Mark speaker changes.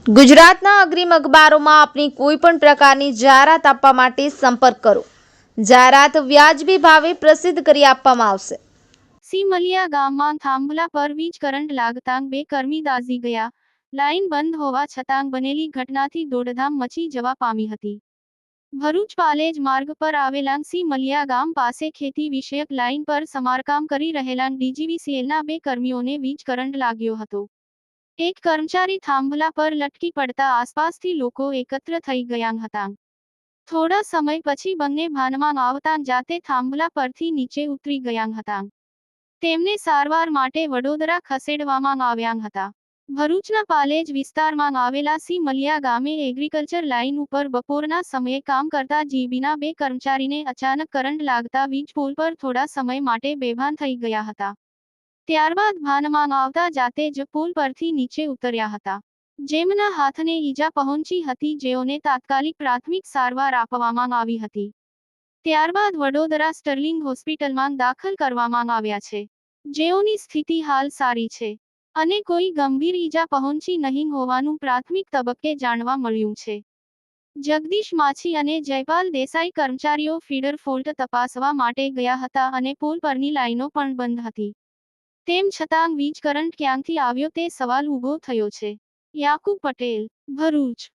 Speaker 1: ગુજરાતના અગ્રીમ અખબારોમાં આપની કોઈ પણ પ્રકારની જાહેરાત આપવા માટે સંપર્ક કરો. જાહેરાત વ્યાજબી ભાવે પ્રસિદ્ધ કરી આપવામાં આવશે.
Speaker 2: સિમલિયા ગામમાં થાંભલા પર વીજ કરંટ લાગતાં 2 કર્મી દાઝી ગયા. લાઇન બંધ હોવા છતાં બનેલી ઘટનાથી દોડધામ મચી જવા પામી હતી. ભરૂચ પાલેજ માર્ગ પર આવેલા સિમલિયા ગામ પાસે ખેતી વિષયક લાઇન પર સમારકામ કરી રહેલા ડીજીવીસીએલના 2 કર્મીઓને વીજ કરંટ લાગ્યો હતો. એક કર્મચારી થાંભલા પર લટકી પડતા આસપાસથી લોકો એકત્ર થઈ ગયા હતા. થોડા સમય પછી બંને ભાનમાં આવતા જાતે થાંભલા પરથી નીચે ઉતરી ગયા હતા. તેમને સારવાર માટે વડોદરા ખસેડવામાં આવ્યા હતા. ભરૂચના પાલેજ વિસ્તારમાં આવેલા સિમલિયા ગામે એગ્રીકલ્ચર લાઇન ઉપર બપોરના સમયે કામ કરતા જીબીના 2 કર્મચારીને અચાનક કરંટ લાગતા વીજ પોલ પર થોડા સમય માટે બેભાન થઈ ગયા હતા. ત્યારબાદ ભાનમાં આવતા જાતે જ પુલ પરથી નીચે ઉતર્યા હતા. જેમના હાથને ઈજા પહોંચી હતી, જેઓને તાત્કાલિક પ્રાથમિક સારવાર આપવામાં આવી હતી. ત્યારબાદ વડોદરા સ્ટર્લિંગ હોસ્પિટલમાં દાખલ કરવામાં આવ્યા છે, જેઓની સ્થિતિ હાલ સારી છે અને કોઈ ગંભીર ઈજા પહોંચી નહીં હોવાનું પ્રાથમિક તબક્કે જાણવા મળ્યું છે. જગદીશ માછી અને જયપાલ દેસાઈ કર્મચારીઓ ફીડર ફોલ્ટ તપાસવા માટે ગયા હતા અને પુલ પરની લાઈનો પણ બંધ હતી. તેમ છતાં વીજ કરંટ ક્યાંથી આવ્યો તે સવાલ ઊભો થયો છે. યાકુબ પટેલ, ભરૂચ.